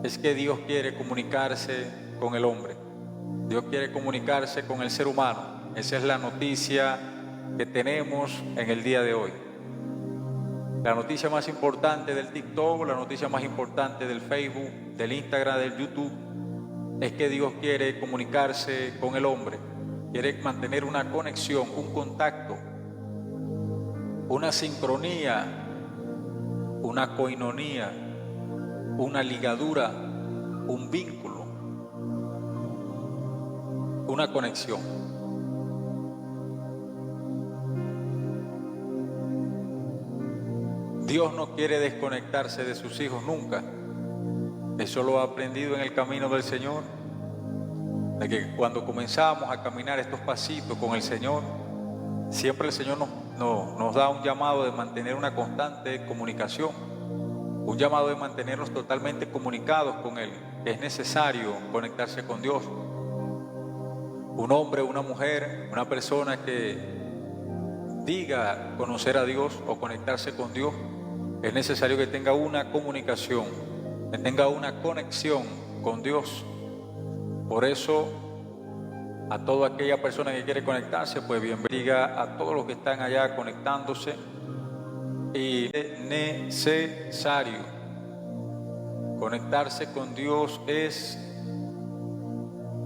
es que Dios quiere comunicarse con el hombre. Dios quiere comunicarse con el ser humano. Esa es la noticia que tenemos en el día de hoy. La noticia más importante del TikTok, la noticia más importante del Facebook, del Instagram, del YouTube, es que Dios quiere comunicarse con el hombre. Quiere mantener una conexión, un contacto, una sincronía, una coinonía, una ligadura, un vínculo, una conexión. Dios no quiere desconectarse de sus hijos nunca. Eso lo ha aprendido en el camino del Señor, de que cuando comenzamos a caminar estos pasitos con el Señor, siempre el Señor nos da un llamado de mantener una constante comunicación, un llamado de mantenernos totalmente comunicados con Él. Es necesario conectarse con Dios. Un hombre, una mujer, una persona que diga conocer a Dios o conectarse con Dios, es necesario que tenga una comunicación, que tenga una conexión con Dios. Por eso, a toda aquella persona que quiere conectarse, pues bienvenida a todos los que están allá conectándose. Y es necesario conectarse con Dios, es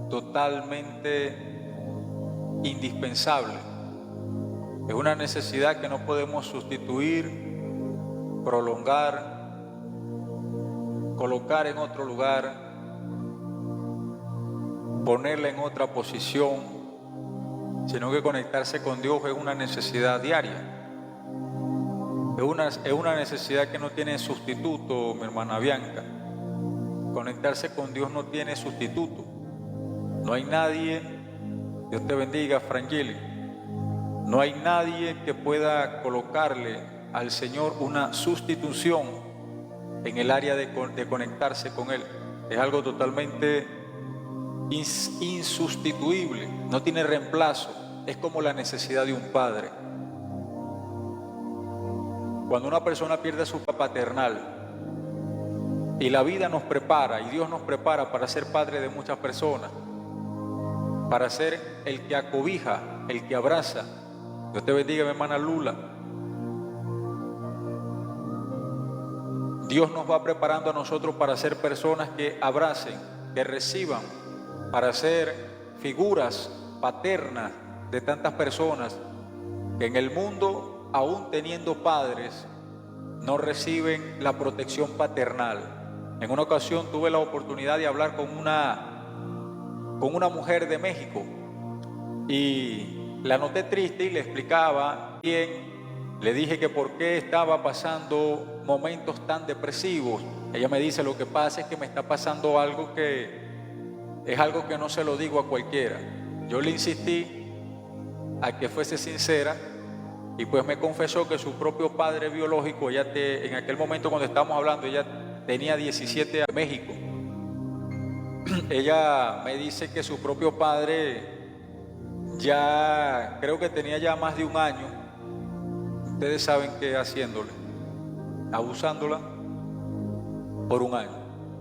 totalmente indispensable. Es una necesidad que no podemos sustituir, prolongar, colocar en otro lugar, ponerla en otra posición, sino que conectarse con Dios es una necesidad diaria. Es una necesidad que no tiene sustituto, mi hermana Bianca. Conectarse con Dios no tiene sustituto. No hay nadie, Dios te bendiga, Frangeli, no hay nadie que pueda colocarle al Señor una sustitución en el área de conectarse con Él. Es algo totalmente insustituible, no tiene reemplazo. Es como la necesidad de un padre. Cuando una persona pierde a su papá paternal, y la vida nos prepara, y Dios nos prepara para ser padre de muchas personas, para ser el que acobija, el que abraza. Dios te bendiga, mi hermana Lula. Dios nos va preparando a nosotros para ser personas que abracen, que reciban, para ser figuras paternas de tantas personas que en el mundo, aún teniendo padres, no reciben la protección paternal. En una ocasión tuve la oportunidad de hablar con una mujer de México y la noté triste y le explicaba bien. Le dije que por qué estaba pasando momentos tan depresivos. Ella me dice, lo que pasa es que me está pasando algo que es algo que no se lo digo a cualquiera. Yo le insistí a que fuese sincera y pues me confesó que su propio padre biológico, en aquel momento cuando estábamos hablando, ella tenía 17 años en México. Ella me dice que su propio padre ya creo que tenía ya más de un año. Ustedes saben qué haciéndole, abusándola por un año.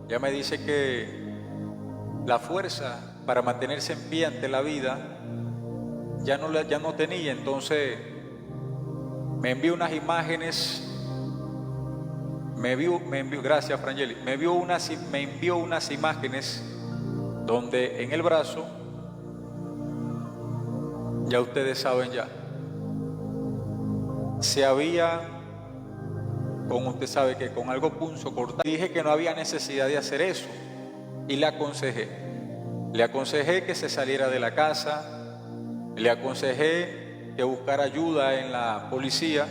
Ella me dice que la fuerza para mantenerse en pie ante la vida ya no tenía. Entonces me envió unas imágenes, gracias Frangeli, me envió unas imágenes donde en el brazo, ya ustedes saben ya, se había, como usted sabe, que con algo punzo cortado. Dije que no había necesidad de hacer eso y le aconsejé que se saliera de la casa, le aconsejé que buscara ayuda en la policía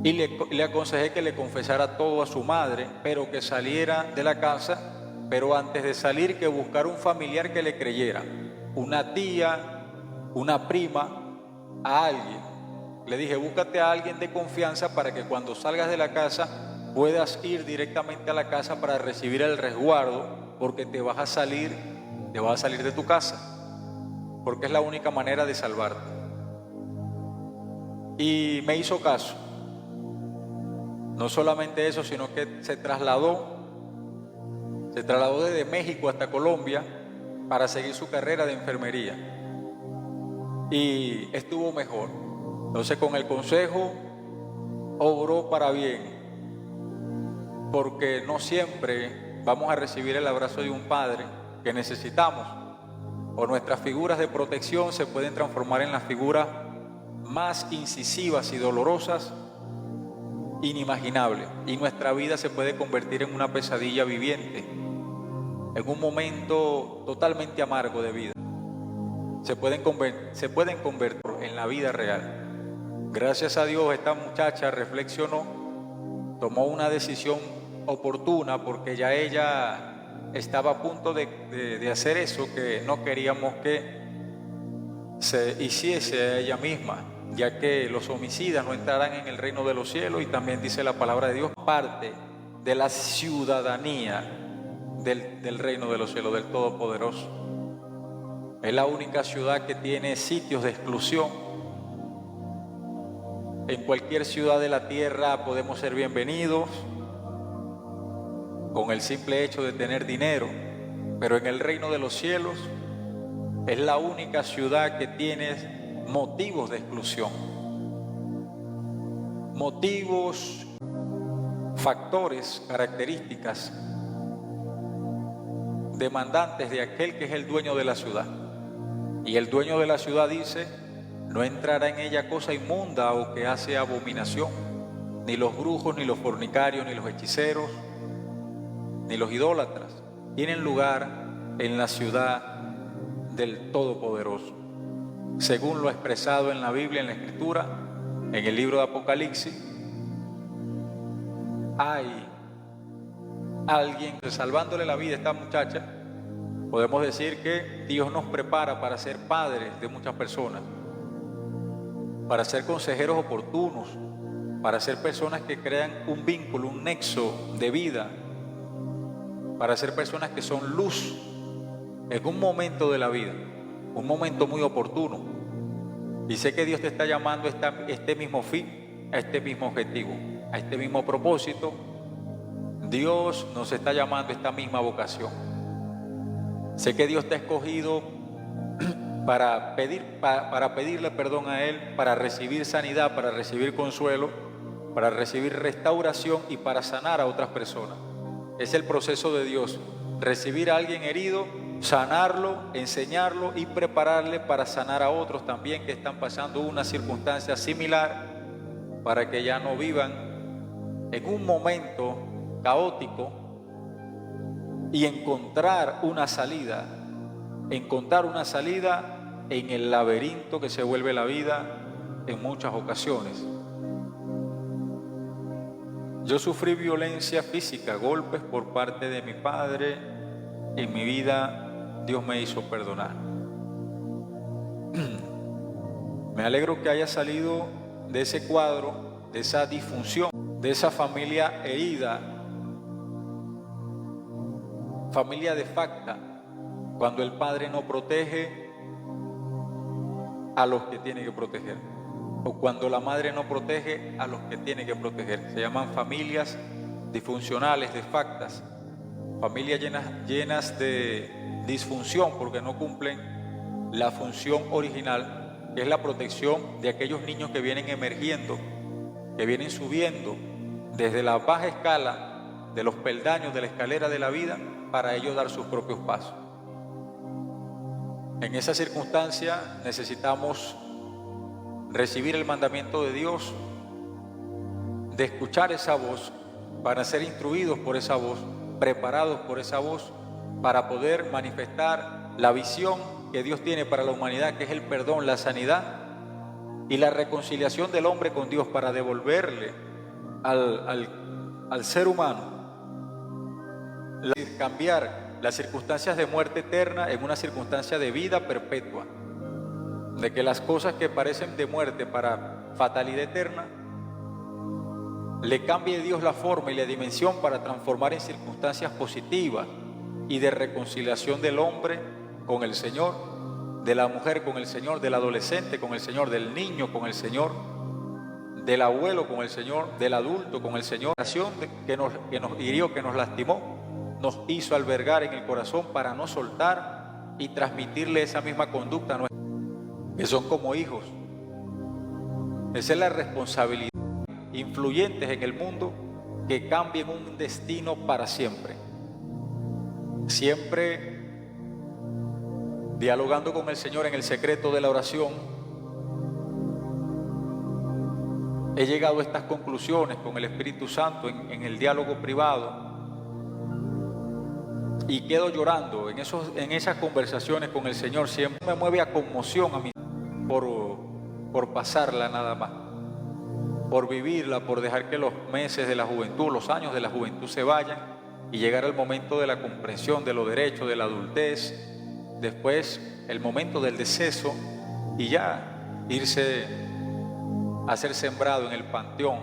y le aconsejé que le confesara todo a su madre, pero que saliera de la casa, pero antes de salir que buscara un familiar que le creyera, una tía, una prima, a alguien. Le dije, búscate a alguien de confianza para que cuando salgas de la casa puedas ir directamente a la casa para recibir el resguardo, porque te vas a salir de tu casa, porque es la única manera de salvarte. Y me hizo caso. No solamente eso, sino que se trasladó Se trasladó desde México hasta Colombia para seguir su carrera de enfermería y estuvo mejor. Entonces, con el consejo, obró para bien, porque no siempre vamos a recibir el abrazo de un padre que necesitamos, o nuestras figuras de protección se pueden transformar en las figuras más incisivas y dolorosas inimaginable, y nuestra vida se puede convertir en una pesadilla viviente, en un momento totalmente amargo de vida. Se pueden convertir en la vida real. Gracias a Dios, esta muchacha reflexionó, tomó una decisión oportuna, porque ya ella estaba a punto de hacer eso que no queríamos que se hiciese a ella misma, ya que los homicidas no entrarán en el reino de los cielos, y también dice la palabra de Dios, parte de la ciudadanía del reino de los cielos, del Todopoderoso. Es la única ciudad que tiene sitios de exclusión. En cualquier ciudad de la tierra podemos ser bienvenidos con el simple hecho de tener dinero, pero en el reino de los cielos es la única ciudad que tiene motivos de exclusión, motivos, factores, características demandantes de aquel que es el dueño de la ciudad. Y el dueño de la ciudad dice: no entrará en ella cosa inmunda o que hace abominación, ni los brujos, ni los fornicarios, ni los hechiceros, ni los idólatras tienen lugar en la ciudad del Todopoderoso, según lo expresado en la Biblia, en la Escritura, en el libro de Apocalipsis. Hay alguien salvándole la vida a esta muchacha. Podemos decir que Dios nos prepara para ser padres de muchas personas, para ser consejeros oportunos, para ser personas que crean un vínculo, un nexo de vida, para ser personas que son luz en un momento de la vida, un momento muy oportuno. Y sé que Dios te está llamando a este mismo fin, a este mismo objetivo, a este mismo propósito. Dios nos está llamando a esta misma vocación. Sé que Dios te ha escogido para pedirle perdón a Él, para recibir sanidad, para recibir consuelo, para recibir restauración y para sanar a otras personas. Es el proceso de Dios: recibir a alguien herido, sanarlo, enseñarlo y prepararle para sanar a otros también que están pasando una circunstancia similar, para que ya no vivan en un momento caótico, y encontrar una salida en el laberinto que se vuelve la vida en muchas ocasiones. Yo sufrí violencia física, golpes por parte de mi padre. En mi vida Dios me hizo perdonar. Me alegro que haya salido de ese cuadro, de esa disfunción, de esa familia herida, familia de facta, cuando el padre no protege a los que tiene que proteger, o cuando la madre no protege a los que tiene que proteger. Se llaman familias disfuncionales, de factas, familias llenas de disfunción, porque no cumplen la función original, que es la protección de aquellos niños que vienen emergiendo, que vienen subiendo desde la baja escala de los peldaños de la escalera de la vida, para ellos dar sus propios pasos. En esa circunstancia necesitamos recibir el mandamiento de Dios, de escuchar esa voz, para ser instruidos por esa voz, preparados por esa voz, para poder manifestar la visión que Dios tiene para la humanidad, que es el perdón, la sanidad y la reconciliación del hombre con Dios, para devolverle al ser humano, cambiar las circunstancias de muerte eterna en una circunstancia de vida perpetua, de que las cosas que parecen de muerte para fatalidad eterna, le cambie Dios la forma y la dimensión para transformar en circunstancias positivas y de reconciliación del hombre con el Señor, de la mujer con el Señor, del adolescente con el Señor, del niño con el Señor, del abuelo con el Señor, del adulto con el Señor, que nos hirió, que nos lastimó. nos hizo albergar en el corazón para no soltar y transmitirle esa misma conducta a nuestros, que son como hijos. Esa es la responsabilidad. Influyentes en el mundo que cambien un destino para siempre. Siempre dialogando con el Señor en el secreto de la oración, he llegado a estas conclusiones con el Espíritu Santo en el diálogo privado, y quedo llorando en esas conversaciones con el Señor. Siempre me mueve a conmoción a mí por pasarla nada más, por vivirla, por dejar que los meses de la juventud, los años de la juventud se vayan y llegar al momento de la comprensión de los derechos, de la adultez, después el momento del deceso y ya irse a ser sembrado en el panteón.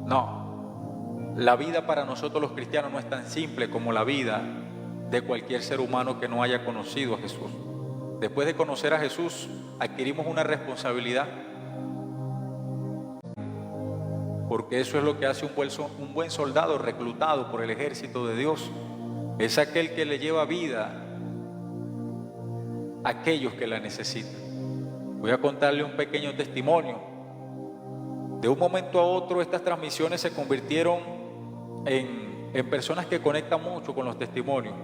No, la vida para nosotros los cristianos no es tan simple como la vida de cualquier ser humano que no haya conocido a Jesús. Después de conocer a Jesús, adquirimos una responsabilidad, porque eso es lo que hace un buen soldado reclutado por el ejército de Dios. Es aquel que le lleva vida a aquellos que la necesitan. Voy a contarle un pequeño testimonio. De un momento a otro, estas transmisiones se convirtieron en personas que conectan mucho con los testimonios.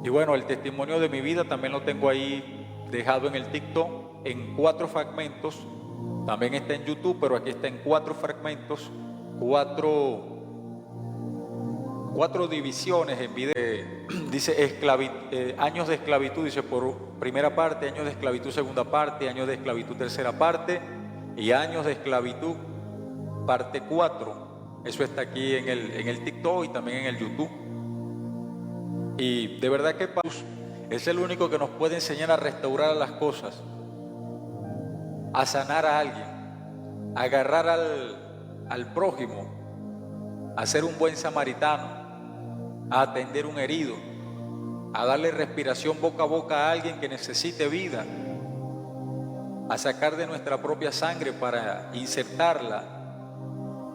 Y bueno, el testimonio de mi vida también lo tengo ahí dejado en el TikTok en 4 fragmentos. También está en YouTube, pero aquí está en 4 fragmentos, 4 divisiones en video. Dice años de esclavitud, dice por primera parte, años de esclavitud segunda parte, años de esclavitud tercera parte y años de esclavitud parte 4. Eso está aquí en el TikTok y también en el YouTube. Y de verdad que es el único que nos puede enseñar a restaurar las cosas, a sanar a alguien, a agarrar al prójimo, a ser un buen samaritano, a atender un herido, a darle respiración boca a boca a alguien que necesite vida, a sacar de nuestra propia sangre para insertarla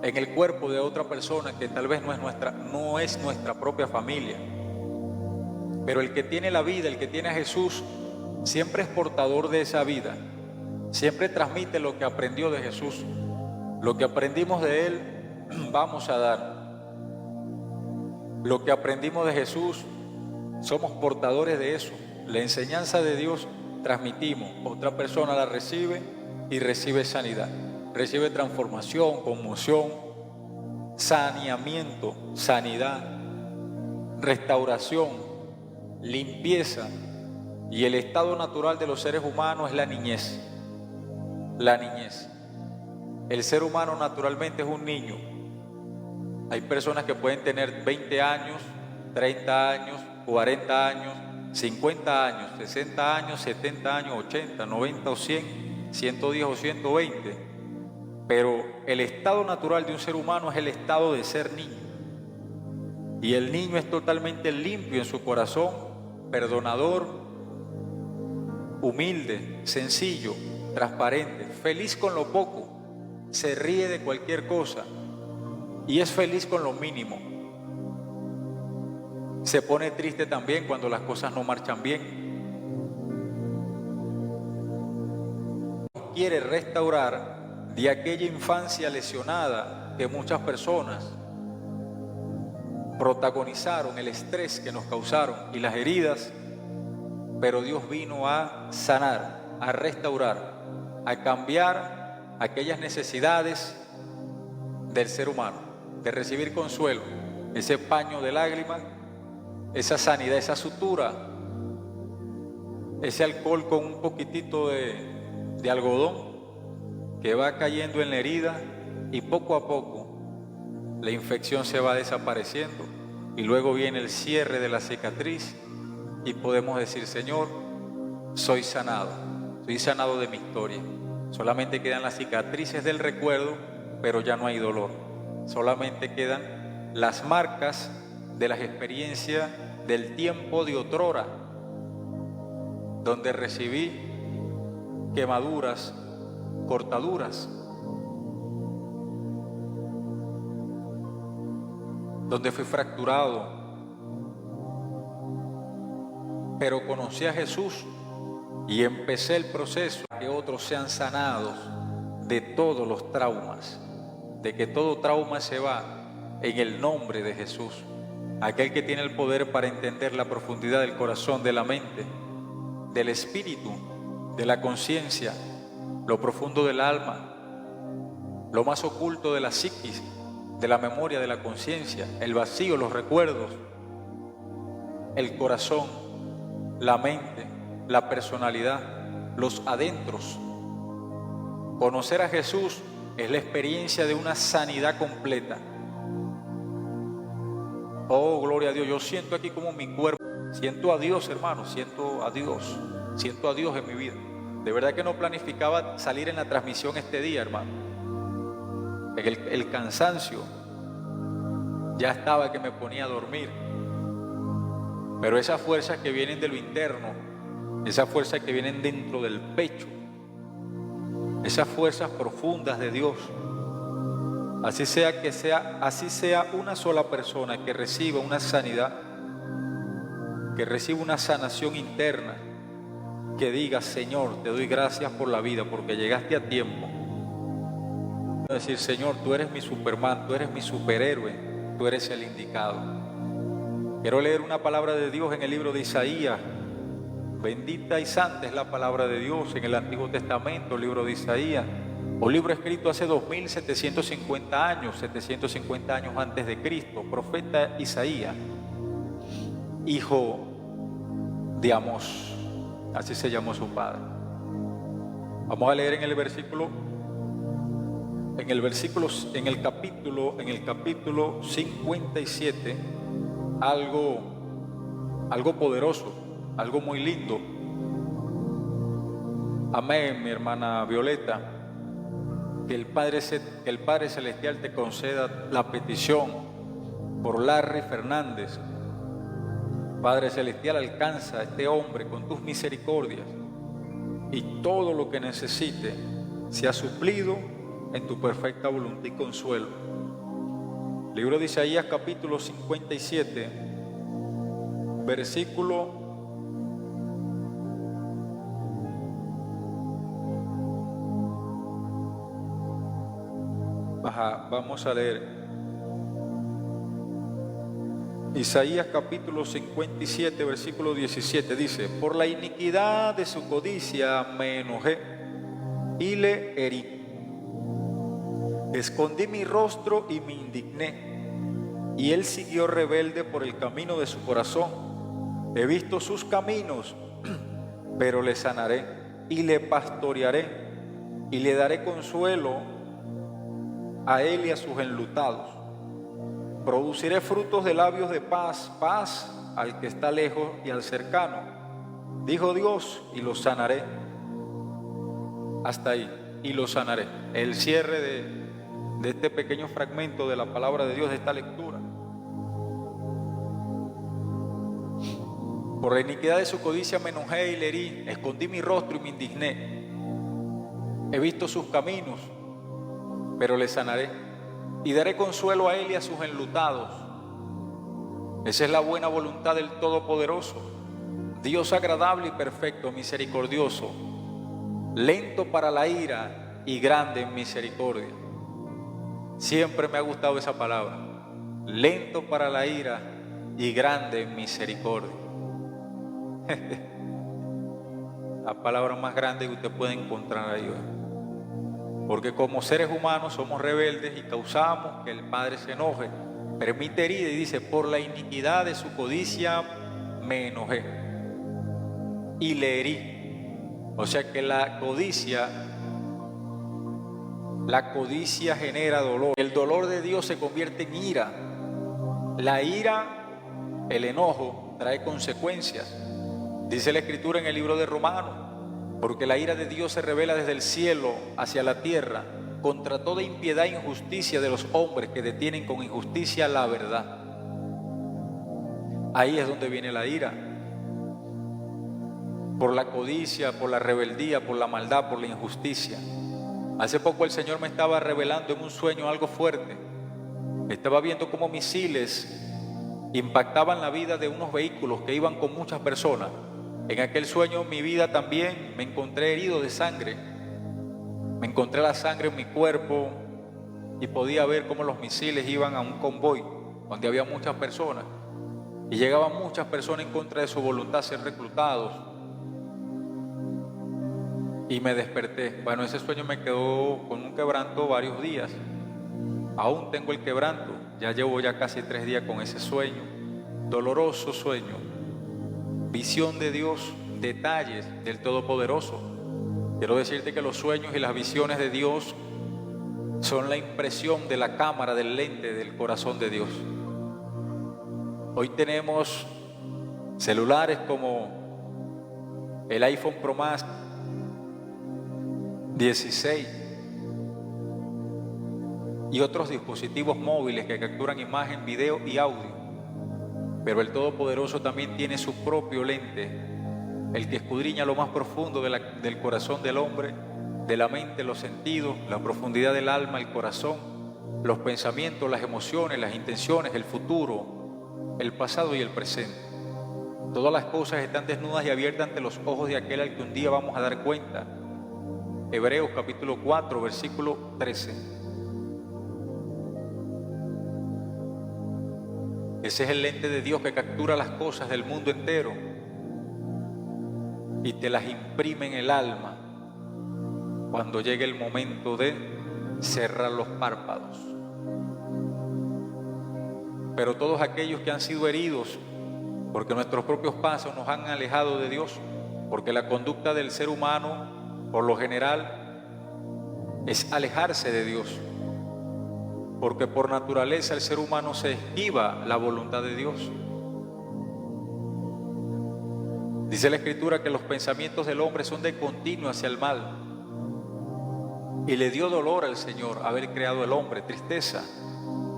en el cuerpo de otra persona que tal vez no es nuestra propia familia. Pero el que tiene la vida, el que tiene a Jesús, siempre es portador de esa vida. Siempre transmite lo que aprendió de Jesús. Lo que aprendimos de Él, vamos a dar. Lo que aprendimos de Jesús, somos portadores de eso. La enseñanza de Dios transmitimos. Otra persona la recibe y recibe sanidad. Recibe transformación, conmoción, saneamiento, sanidad, restauración, limpieza. Y el estado natural de los seres humanos es la niñez. La niñez. El ser humano naturalmente es un niño. Hay personas que pueden tener 20 años, 30 años, 40 años, 50 años, 60 años, 70 años, 80, 90 o 100, 110 o 120. Pero el estado natural de un ser humano es el estado de ser niño. Y el niño es totalmente limpio en su corazón, perdonador, humilde, sencillo, transparente, feliz con lo poco, se ríe de cualquier cosa y es feliz con lo mínimo. Se pone triste también cuando las cosas no marchan bien. Quiere restaurar de aquella infancia lesionada que muchas personas protagonizaron, el estrés que nos causaron y las heridas, pero Dios vino a sanar, a restaurar, a cambiar aquellas necesidades del ser humano, de recibir consuelo, ese paño de lágrimas, esa sanidad, esa sutura, ese alcohol con un poquitito de algodón que va cayendo en la herida y poco a poco la infección se va desapareciendo y luego viene el cierre de la cicatriz y podemos decir: Señor, soy sanado de mi historia. Solamente quedan las cicatrices del recuerdo, pero ya no hay dolor. Solamente quedan las marcas de las experiencias del tiempo de otrora, donde recibí quemaduras, cortaduras, donde fui fracturado, pero conocí a Jesús y empecé el proceso de que otros sean sanados de todos los traumas, de que todo trauma se va en el nombre de Jesús, aquel que tiene el poder para entender la profundidad del corazón, de la mente, del espíritu, de la conciencia, lo profundo del alma, lo más oculto de la psiquis, de la memoria, de la conciencia, el vacío, los recuerdos, el corazón, la mente, la personalidad, los adentros. Conocer a Jesús es la experiencia de una sanidad completa. Oh, gloria a Dios. Yo siento aquí como mi cuerpo, siento a Dios, hermano, siento a Dios en mi vida. De verdad que no planificaba salir en la transmisión este día, hermano. El cansancio ya estaba que me ponía a dormir. Pero esas fuerzas que vienen de lo interno, esas fuerzas que vienen dentro del pecho, esas fuerzas profundas de Dios, así sea una sola persona que reciba una sanidad, que reciba una sanación interna, que diga: Señor, te doy gracias por la vida, porque llegaste a tiempo. Decir: Señor, tú eres mi Superman, tú eres mi superhéroe, tú eres el indicado. Quiero leer una palabra de Dios en el libro de Isaías. Bendita y santa es la palabra de Dios en el Antiguo Testamento, el libro de Isaías, un libro escrito hace 2750 años, 750 años antes de Cristo. Profeta Isaías, hijo de Amós, así se llamó su padre. Vamos a leer en el capítulo 57, algo poderoso, algo muy lindo. Amén, mi hermana Violeta. Que el Padre Celestial te conceda la petición por Larry Fernández. Padre Celestial, alcanza a este hombre con tus misericordias, y todo lo que necesite sea suplido en tu perfecta voluntad y consuelo. Libro de Isaías, capítulo 57, versículo vamos a leer Isaías capítulo 57, versículo 17. Dice: por la iniquidad de su codicia me enojé y le herí. Escondí mi rostro y me indigné, y él siguió rebelde por el camino de su corazón. He visto sus caminos, pero le sanaré y le pastorearé, y le daré consuelo a él y a sus enlutados. Produciré frutos de labios de paz, paz al que está lejos y al cercano, dijo Dios, y lo sanaré. Hasta ahí, y lo sanaré. El cierre de este pequeño fragmento de la palabra de Dios, de esta lectura. Por la iniquidad de su codicia me enojé y le herí, escondí mi rostro y me indigné. He visto sus caminos, pero le sanaré, y daré consuelo a él y a sus enlutados. Esa es la buena voluntad del Todopoderoso, Dios agradable y perfecto, misericordioso, lento para la ira y grande en misericordia. Siempre me ha gustado esa palabra, lento para la ira y grande en misericordia. La palabra más grande que usted puede encontrar ahí hoy. Porque como seres humanos somos rebeldes y causamos que el Padre se enoje. Permite herida y dice: por la iniquidad de su codicia me enojé y le herí. O sea que la codicia genera dolor. El dolor de Dios se convierte en ira. La ira, el enojo, trae consecuencias. Dice la Escritura en el libro de Romanos: porque la ira de Dios se revela desde el cielo hacia la tierra contra toda impiedad e injusticia de los hombres que detienen con injusticia la verdad. Ahí es donde viene la ira. Por la codicia, por la rebeldía, por la maldad, por la injusticia. Hace poco el Señor me estaba revelando en un sueño algo fuerte. Estaba viendo cómo misiles impactaban la vida de unos vehículos que iban con muchas personas. En aquel sueño en mi vida también me encontré herido de sangre. Me encontré la sangre en mi cuerpo y podía ver cómo los misiles iban a un convoy donde había muchas personas. Y llegaban muchas personas en contra de su voluntad a ser reclutados. Y me desperté. Bueno, ese sueño me quedó con un quebranto varios días. Aún tengo el quebranto. Ya llevo casi 3 días con ese sueño. Doloroso sueño. Visión de Dios, detalles del Todopoderoso. Quiero decirte que los sueños y las visiones de Dios son la impresión de la cámara, del lente del corazón de Dios. Hoy tenemos celulares como el iPhone Pro Max 16 y otros dispositivos móviles que capturan imagen, video y audio. Pero el Todopoderoso también tiene su propio lente, el que escudriña lo más profundo del corazón del hombre, de la mente, los sentidos, la profundidad del alma, el corazón, los pensamientos, las emociones, las intenciones, el futuro, el pasado y el presente. Todas las cosas están desnudas y abiertas ante los ojos de aquel al que un día vamos a dar cuenta. Hebreos capítulo 4, versículo 13. Ese es el lente de Dios que captura las cosas del mundo entero y te las imprime en el alma cuando llegue el momento de cerrar los párpados. Pero todos aquellos que han sido heridos porque nuestros propios pasos nos han alejado de Dios, porque la conducta del ser humano por lo general es alejarse de Dios, porque por naturaleza el ser humano se esquiva la voluntad de Dios. Dice la Escritura que los pensamientos del hombre son de continuo hacia el mal. Y le dio dolor al Señor haber creado el hombre, tristeza.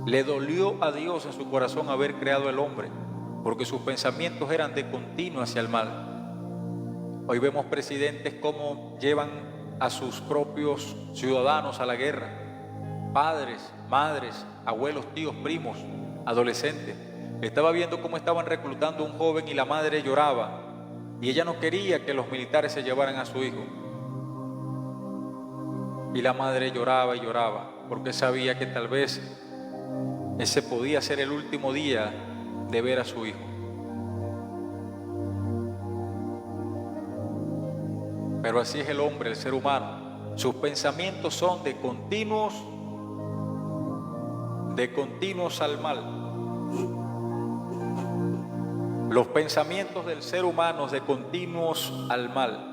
Le dolió a Dios en su corazón haber creado el hombre, porque sus pensamientos eran de continuo hacia el mal. Hoy vemos presidentes cómo llevan a sus propios ciudadanos a la guerra. Padres, madres, abuelos, tíos, primos, adolescentes. Estaba viendo cómo estaban reclutando a un joven y la madre lloraba. Y ella no quería que los militares se llevaran a su hijo. Y la madre lloraba y lloraba, porque sabía que tal vez ese podía ser el último día de ver a su hijo. Pero así es el hombre, el ser humano. Sus pensamientos son de continuos al mal. Los pensamientos del ser humano de continuos al mal.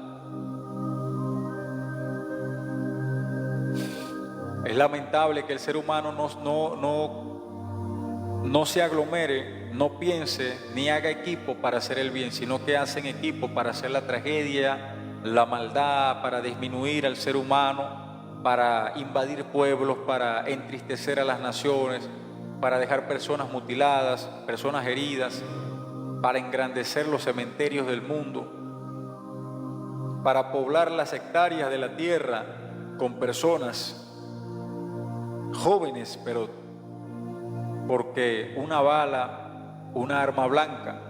Es lamentable que el ser humano no se aglomere, no piense ni haga equipo para hacer el bien, sino que hacen equipo para hacer la tragedia, la maldad, para disminuir al ser humano, para invadir pueblos, para entristecer a las naciones, para dejar personas mutiladas, personas heridas, para engrandecer los cementerios del mundo, para poblar las hectáreas de la tierra con personas jóvenes, pero porque una bala, una arma blanca,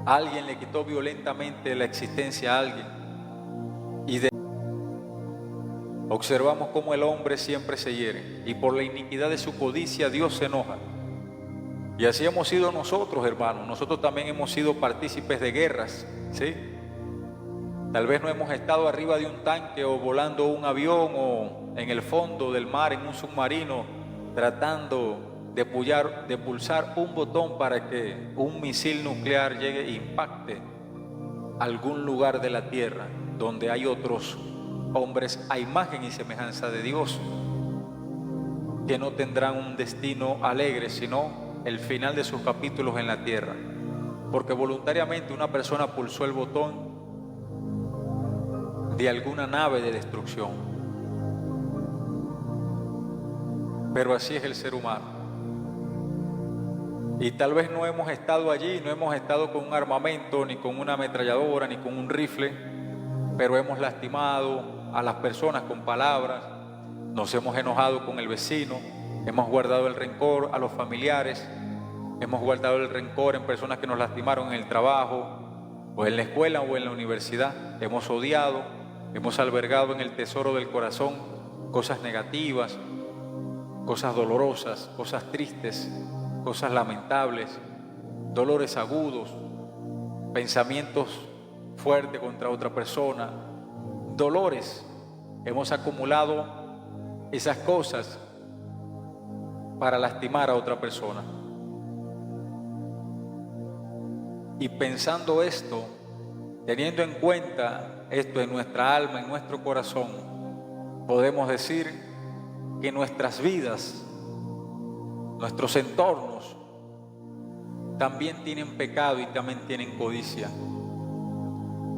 alguien le quitó violentamente la existencia a alguien. Observamos cómo el hombre siempre se hiere y por la iniquidad de su codicia Dios se enoja. Y así hemos sido nosotros, hermanos. Nosotros también hemos sido partícipes de guerras, ¿sí? Tal vez no hemos estado arriba de un tanque o volando un avión o en el fondo del mar en un submarino tratando de pulsar un botón para que un misil nuclear llegue e impacte algún lugar de la tierra donde hay otros hombres a imagen y semejanza de Dios que no tendrán un destino alegre, sino el final de sus capítulos en la tierra, porque voluntariamente una persona pulsó el botón de alguna nave de destrucción. Pero así es el ser humano. Y tal vez no hemos estado allí, no hemos estado con un armamento, ni con una ametralladora, ni con un rifle, pero hemos lastimado a las personas con palabras, nos hemos enojado con el vecino, hemos guardado el rencor a los familiares, hemos guardado el rencor en personas que nos lastimaron en el trabajo, o en la escuela o en la universidad, hemos odiado, hemos albergado en el tesoro del corazón cosas negativas, cosas dolorosas, cosas tristes, cosas lamentables, dolores agudos, pensamientos fuertes contra otra persona, dolores. Hemos acumulado esas cosas para lastimar a otra persona. Y pensando esto, teniendo en cuenta esto en nuestra alma, en nuestro corazón, podemos decir que nuestras vidas, nuestros entornos, también tienen pecado y también tienen codicia.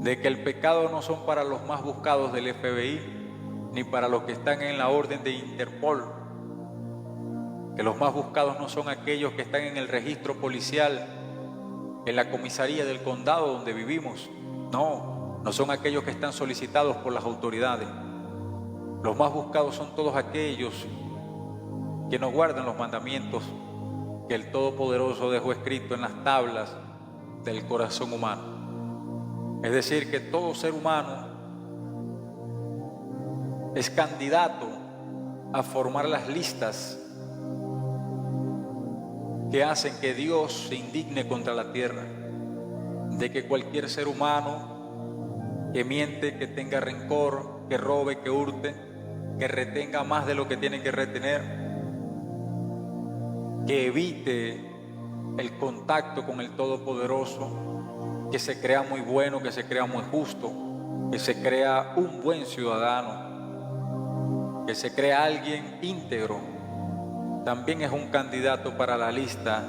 De que el pecado no son para los más buscados del FBI, ni para los que están en la orden de Interpol. Que los más buscados no son aquellos que están en el registro policial, en la comisaría del condado donde vivimos. No son aquellos que están solicitados por las autoridades. Los más buscados son todos aquellos que no guardan los mandamientos que el Todopoderoso dejó escrito en las tablas del corazón humano. Es decir, que todo ser humano es candidato a formar las listas que hacen que Dios se indigne contra la tierra, de que cualquier ser humano que miente, que tenga rencor, que robe, que hurte, que retenga más de lo que tiene que retener, que evite el contacto con el Todopoderoso, que se crea muy bueno, que se crea muy justo, que se crea un buen ciudadano, que se crea alguien íntegro, también es un candidato para la lista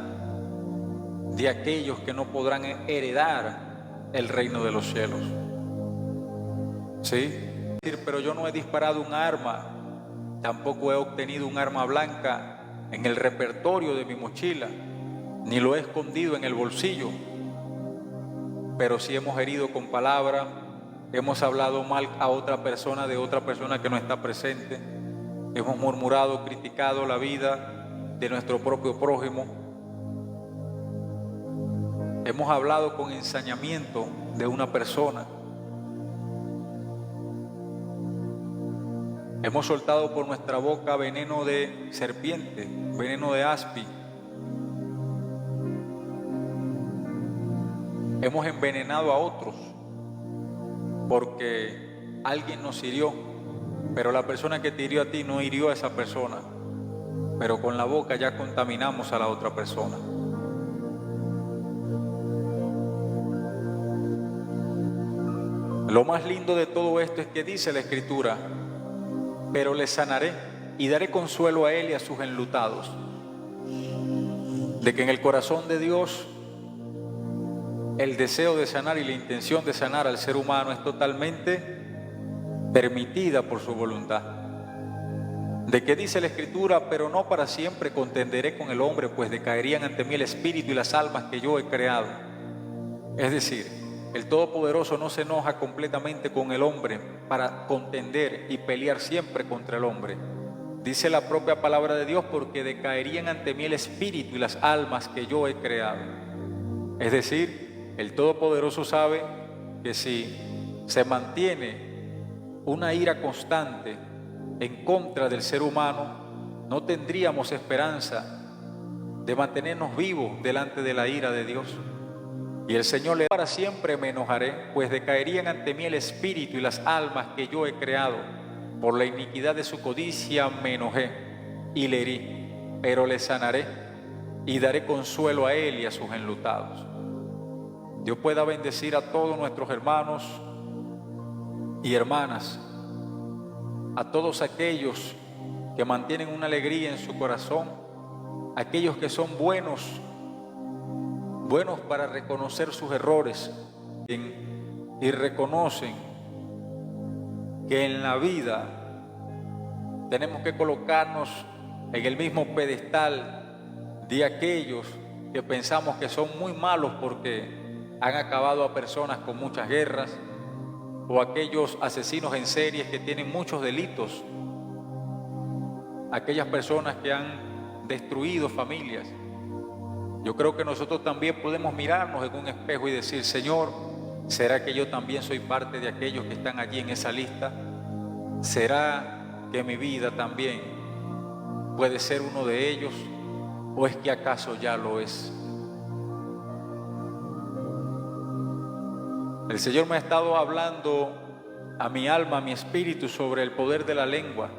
de aquellos que no podrán heredar el reino de los cielos. ¿Sí? Pero yo no he disparado un arma, tampoco he obtenido un arma blanca en el repertorio de mi mochila, ni lo he escondido en el bolsillo. Pero sí hemos herido con palabra, hemos hablado mal a otra persona de otra persona que no está presente, hemos murmurado, criticado la vida de nuestro propio prójimo, hemos hablado con ensañamiento de una persona, hemos soltado por nuestra boca veneno de serpiente, veneno de aspi, hemos envenenado a otros porque alguien nos hirió, pero la persona que te hirió a ti no hirió a esa persona, pero con la boca ya contaminamos a la otra persona. Lo más lindo de todo esto es que dice la Escritura: pero le sanaré y daré consuelo a él y a sus enlutados. De que en el corazón de Dios el deseo de sanar y la intención de sanar al ser humano es totalmente permitida por su voluntad. De que dice la Escritura: pero no para siempre contenderé con el hombre, pues decaerían ante mí el espíritu y las almas que yo he creado. Es decir, el Todopoderoso no se enoja completamente con el hombre para contender y pelear siempre contra el hombre. Dice la propia palabra de Dios: porque decaerían ante mí el espíritu y las almas que yo he creado. Es decir, el Todopoderoso sabe que si se mantiene una ira constante en contra del ser humano, no tendríamos esperanza de mantenernos vivos delante de la ira de Dios. Y el Señor le dijo: para siempre me enojaré, pues decaerían ante mí el espíritu y las almas que yo he creado. Por la iniquidad de su codicia me enojé y le herí, pero le sanaré y daré consuelo a él y a sus enlutados. Dios pueda bendecir a todos nuestros hermanos y hermanas, a todos aquellos que mantienen una alegría en su corazón, aquellos que son buenos para reconocer sus errores y reconocen que en la vida tenemos que colocarnos en el mismo pedestal de aquellos que pensamos que son muy malos porque han acabado a personas con muchas guerras, o aquellos asesinos en series que tienen muchos delitos, aquellas personas que han destruido familias. Yo creo que nosotros también podemos mirarnos en un espejo y decir: Señor, ¿Será que yo también soy parte de aquellos que están allí en esa lista? ¿Será que mi vida también puede ser uno de ellos? ¿O es que acaso ya lo es? El Señor me ha estado hablando a mi alma, a mi espíritu, sobre el poder de la lengua.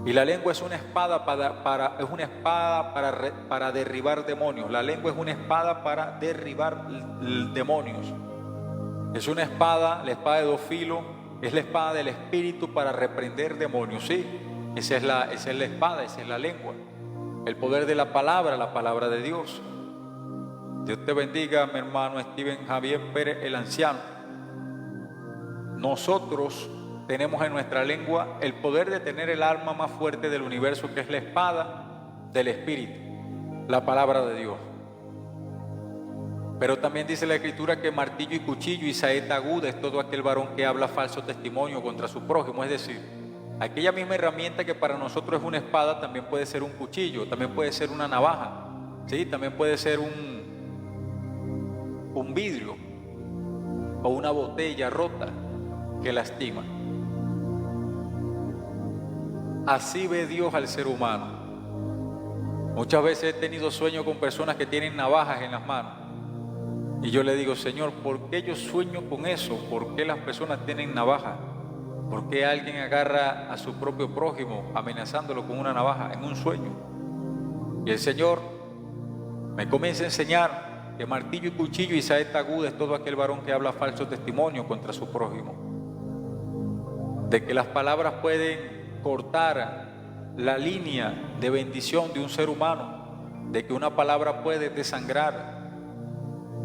Y la lengua es una espada para derribar demonios. La lengua es una espada para derribar demonios. Es una espada, la espada de dos filos, es la espada del espíritu para reprender demonios. Sí, esa es la espada, esa es la lengua. El poder de la palabra de Dios. Dios te bendiga, mi hermano Steven Javier Pérez, el anciano. Nosotros tenemos en nuestra lengua el poder de tener el arma más fuerte del universo, que es la espada del Espíritu, la palabra de Dios. Pero también dice la Escritura que martillo y cuchillo y saeta aguda es todo aquel varón que habla falso testimonio contra su prójimo. Es decir, aquella misma herramienta que para nosotros es una espada también puede ser un cuchillo, también puede ser una navaja, ¿sí? También puede ser un vidrio o una botella rota que lastima. Así ve Dios al ser humano. Muchas veces he tenido sueños con personas que tienen navajas en las manos. Y yo le digo, Señor, ¿por qué yo sueño con eso? ¿Por qué las personas tienen navajas? ¿Por qué alguien agarra a su propio prójimo amenazándolo con una navaja en un sueño? Y el Señor me comienza a enseñar que martillo y cuchillo y saeta aguda es todo aquel varón que habla falso testimonio contra su prójimo. De que las palabras pueden cortar la línea de bendición de un ser humano, de que una palabra puede desangrar,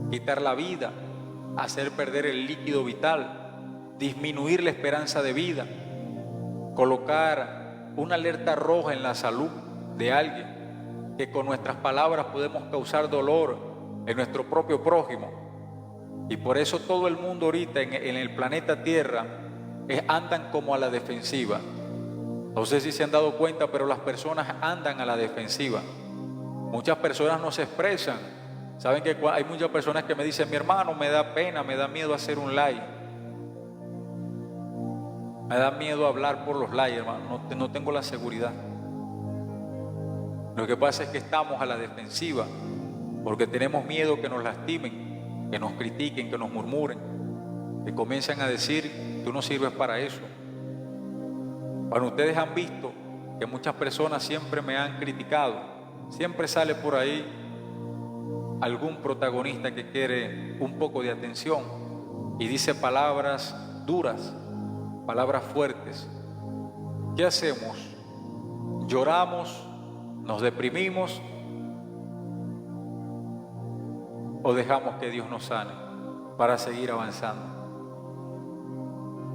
quitar la vida, hacer perder el líquido vital, disminuir la esperanza de vida, colocar una alerta roja en la salud de alguien, que con nuestras palabras podemos causar dolor en nuestro propio prójimo. Y por eso todo el mundo ahorita en el planeta Tierra andan como a la defensiva. No sé si se han dado cuenta, pero las personas andan a la defensiva. Muchas personas no se expresan. Saben que hay muchas personas que me dicen, mi hermano, me da pena, me da miedo hacer un live. Me da miedo hablar por los live, hermano, no tengo la seguridad. Lo que pasa es que estamos a la defensiva porque tenemos miedo que nos lastimen, que nos critiquen, que nos murmuren, que comiencen a decir, tú no sirves para eso. Bueno, ustedes han visto que muchas personas siempre me han criticado. Siempre sale por ahí algún protagonista que quiere un poco de atención y dice palabras duras, palabras fuertes. ¿Qué hacemos? ¿Lloramos? ¿Nos deprimimos? ¿O dejamos que Dios nos sane para seguir avanzando?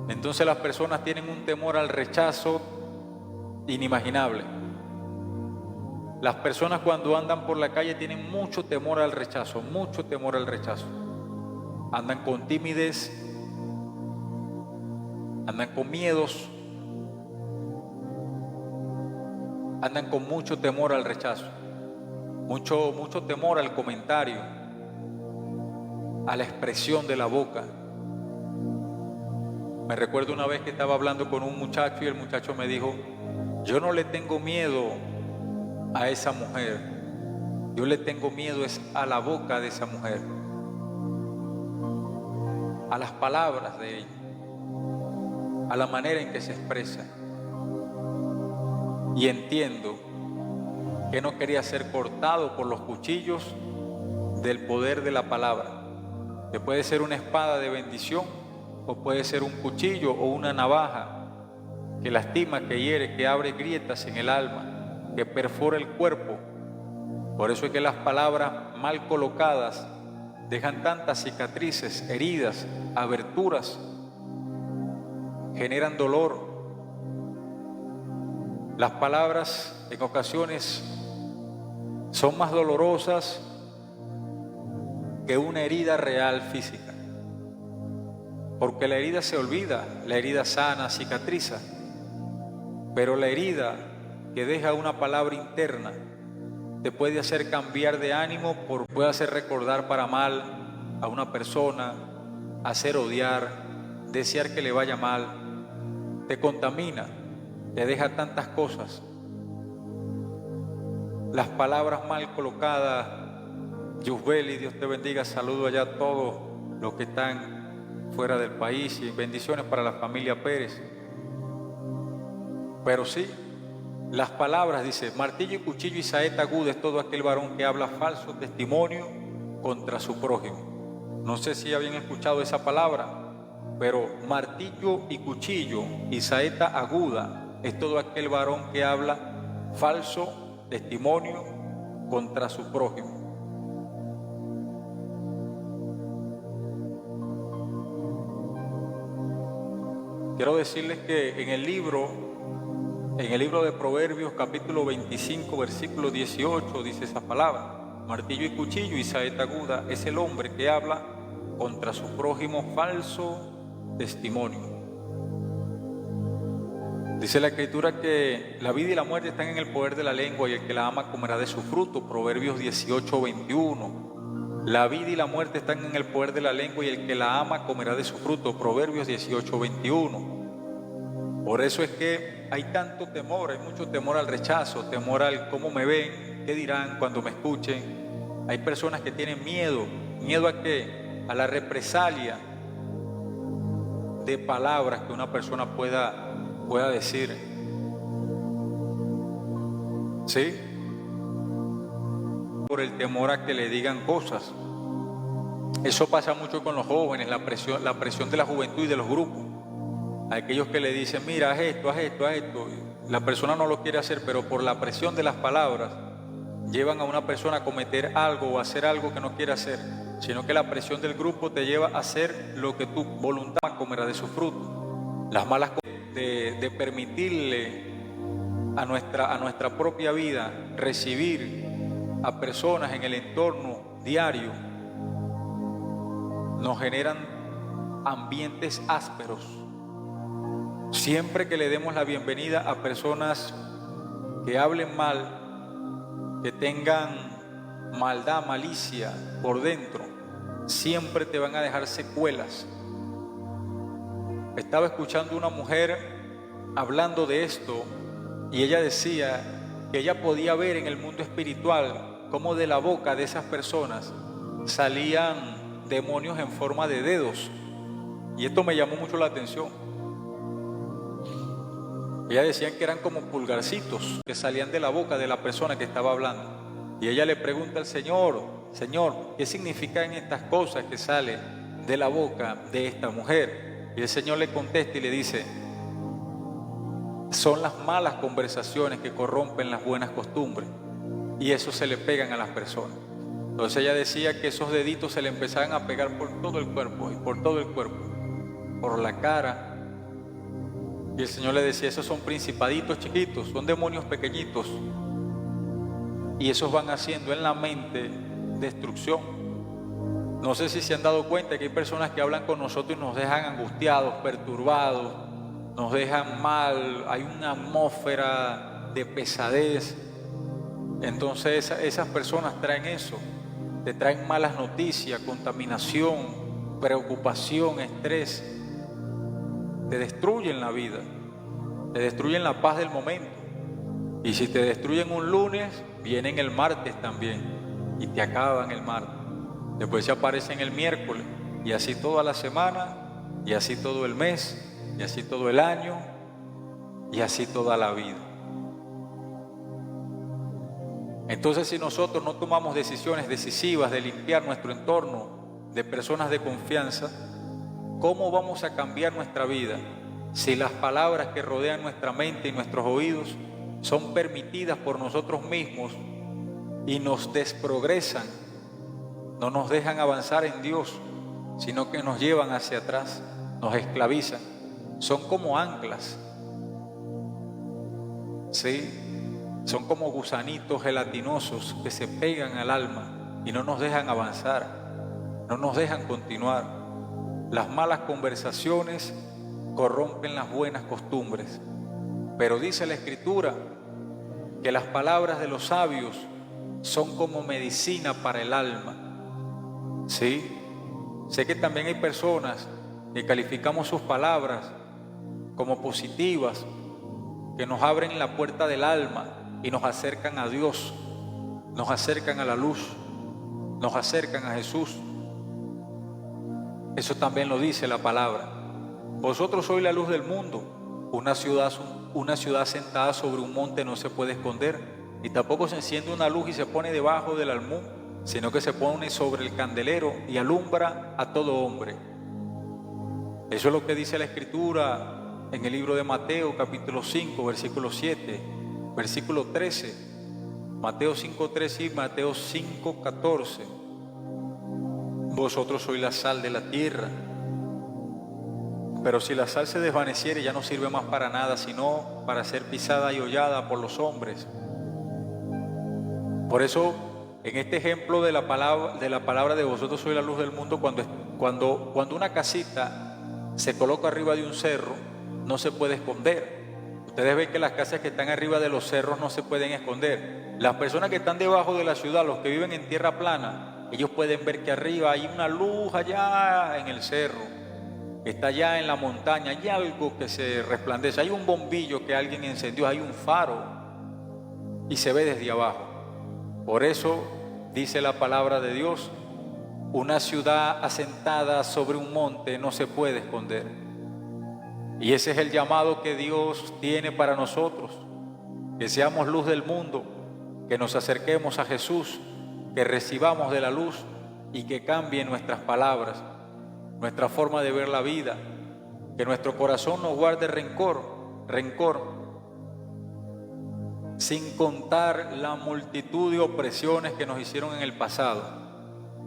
Entonces las personas tienen un temor al rechazo inimaginable. Las personas cuando andan por la calle tienen mucho temor al rechazo, mucho temor al rechazo. Andan con timidez, andan con miedos, andan con mucho temor al rechazo, mucho temor al comentario, a la expresión de la boca. Me recuerdo una vez que estaba hablando con un muchacho y el muchacho me dijo, yo no le tengo miedo a esa mujer, yo le tengo miedo es a la boca de esa mujer, a las palabras de ella, a la manera en que se expresa. Y entiendo que no quería ser cortado por los cuchillos del poder de la palabra, que puede ser una espada de bendición o puede ser un cuchillo o una navaja que lastima, que hiere, que abre grietas en el alma, que perfora el cuerpo. Por eso es que las palabras mal colocadas dejan tantas cicatrices, heridas, aberturas, generan dolor. Las palabras en ocasiones son más dolorosas que una herida real física, porque la herida se olvida, la herida sana, cicatriza, pero la herida que deja una palabra interna te puede hacer cambiar de ánimo, puede hacer recordar para mal a una persona, hacer odiar, desear que le vaya mal, te contamina, te deja tantas cosas. Las palabras mal colocadas, Yusbeli, Dios te bendiga, saludo allá a todos los que están fuera del país y bendiciones para la familia Pérez. Pero sí, las palabras, dice, martillo y cuchillo y saeta aguda es todo aquel varón que habla falso testimonio contra su prójimo. No sé si habían escuchado esa palabra, pero martillo y cuchillo y saeta aguda es todo aquel varón que habla falso testimonio contra su prójimo. Quiero decirles que en el libro de Proverbios, capítulo 25, versículo 18, dice esa palabra: martillo y cuchillo y saeta aguda es el hombre que habla contra su prójimo falso testimonio. Dice la Escritura que la vida y la muerte están en el poder de la lengua y el que la ama comerá de su fruto. Proverbios 18, 21. La vida y la muerte están en el poder de la lengua y el que la ama comerá de su fruto. Proverbios 18, 21. Por eso es que hay tanto temor, hay mucho temor al rechazo, temor al cómo me ven, qué dirán cuando me escuchen. Hay personas que tienen miedo. ¿Miedo a qué? A la represalia de palabras que una persona pueda decir. ¿Sí? Por el temor a que le digan cosas. Eso pasa mucho con los jóvenes, la presión de la juventud y de los grupos. Aquellos que le dicen, mira, haz esto, haz esto, haz esto. La persona no lo quiere hacer, pero por la presión de las palabras llevan a una persona a cometer algo o a hacer algo que no quiere hacer, sino que la presión del grupo te lleva a hacer lo que tu voluntad comerá de su fruto. Las malas cosas de permitirle a nuestra propia vida recibir a personas en el entorno diario nos generan ambientes ásperos. Siempre que le demos la bienvenida a personas que hablen mal, que tengan maldad, malicia por dentro, siempre te van a dejar secuelas. Estaba escuchando una mujer hablando de esto y ella decía que ella podía ver en el mundo espiritual cómo de la boca de esas personas salían demonios en forma de dedos, y esto me llamó mucho la atención. Ella decían que eran como pulgarcitos que salían de la boca de la persona que estaba hablando, y ella le pregunta al Señor, ¿qué significan estas cosas que salen de la boca de esta mujer? Y el Señor le contesta y le dice, son las malas conversaciones que corrompen las buenas costumbres, y eso se le pegan a las personas. Entonces ella decía que esos deditos se le empezaban a pegar por todo el cuerpo, y por todo el cuerpo, por la cara. Y el Señor le decía, esos son principaditos chiquitos, son demonios pequeñitos, y esos van haciendo en la mente destrucción. No sé si se han dado cuenta que hay personas que hablan con nosotros y nos dejan angustiados, perturbados, nos dejan mal, hay una atmósfera de pesadez. Entonces esas personas traen eso, te traen malas noticias, contaminación, preocupación, estrés. Te destruyen la vida, te destruyen la paz del momento. Y si te destruyen un lunes, vienen el martes también y te acaban el martes. Después se aparecen el miércoles, y así toda la semana, y así todo el mes, y así todo el año, y así toda la vida. Entonces, si nosotros no tomamos decisiones decisivas de limpiar nuestro entorno de personas de confianza, ¿cómo vamos a cambiar nuestra vida si las palabras que rodean nuestra mente y nuestros oídos son permitidas por nosotros mismos y nos desprogresan, no nos dejan avanzar en Dios, sino que nos llevan hacia atrás, nos esclavizan? Son como anclas, ¿sí? Son como gusanitos gelatinosos que se pegan al alma y no nos dejan avanzar, no nos dejan continuar. Las malas conversaciones corrompen las buenas costumbres, pero dice la Escritura que las palabras de los sabios son como medicina para el alma, ¿sí? Sé que también hay personas que calificamos sus palabras como positivas, que nos abren la puerta del alma y nos acercan a Dios, nos acercan a la luz, nos acercan a Jesús. Eso también lo dice la palabra. Vosotros sois la luz del mundo. Una ciudad sentada sobre un monte no se puede esconder, y tampoco se enciende una luz y se pone debajo del almud, sino que se pone sobre el candelero y alumbra a todo hombre. Eso es lo que dice la Escritura en el libro de Mateo, capítulo 5, versículo 7, versículo 13, Mateo 5:13 y Mateo 5:14. Vosotros sois la sal de la tierra, pero si la sal se desvaneciere, ya no sirve más para nada, sino para ser pisada y hollada por los hombres. Por eso, en este ejemplo de la palabra de vosotros sois la luz del mundo, cuando una casita se coloca arriba de un cerro, no se puede esconder. Ustedes ven que las casas que están arriba de los cerros no se pueden esconder. Las personas que están debajo de la ciudad, los que viven en tierra plana, ellos pueden ver que arriba hay una luz allá en el cerro, que está allá en la montaña, hay algo que se resplandece, hay un bombillo que alguien encendió, hay un faro y se ve desde abajo. Por eso dice la palabra de Dios: una ciudad asentada sobre un monte no se puede esconder. Y ese es el llamado que Dios tiene para nosotros, que seamos luz del mundo, que nos acerquemos a Jesús, que recibamos de la luz y que cambie nuestras palabras, nuestra forma de ver la vida, que nuestro corazón no guarde rencor, sin contar la multitud de opresiones que nos hicieron en el pasado.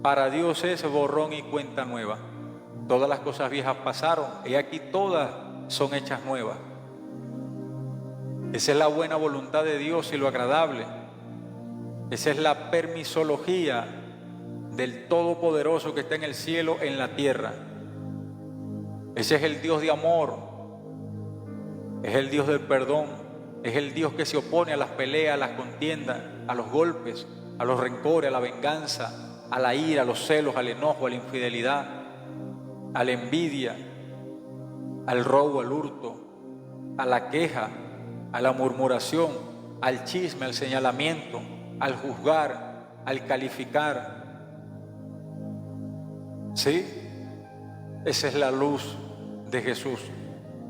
Para Dios es borrón y cuenta nueva. Todas las cosas viejas pasaron y aquí todas son hechas nuevas. Esa es la buena voluntad de Dios y lo agradable. Esa es la permisología del Todopoderoso que está en el cielo, en la tierra. Ese es el Dios de amor, es el Dios del perdón, es el Dios que se opone a las peleas, a las contiendas, a los golpes, a los rencores, a la venganza, a la ira, a los celos, al enojo, a la infidelidad, a la envidia, al robo, al hurto, a la queja, a la murmuración, al chisme, al señalamiento, al juzgar, al calificar. ¿Sí? Esa es la luz de Jesús.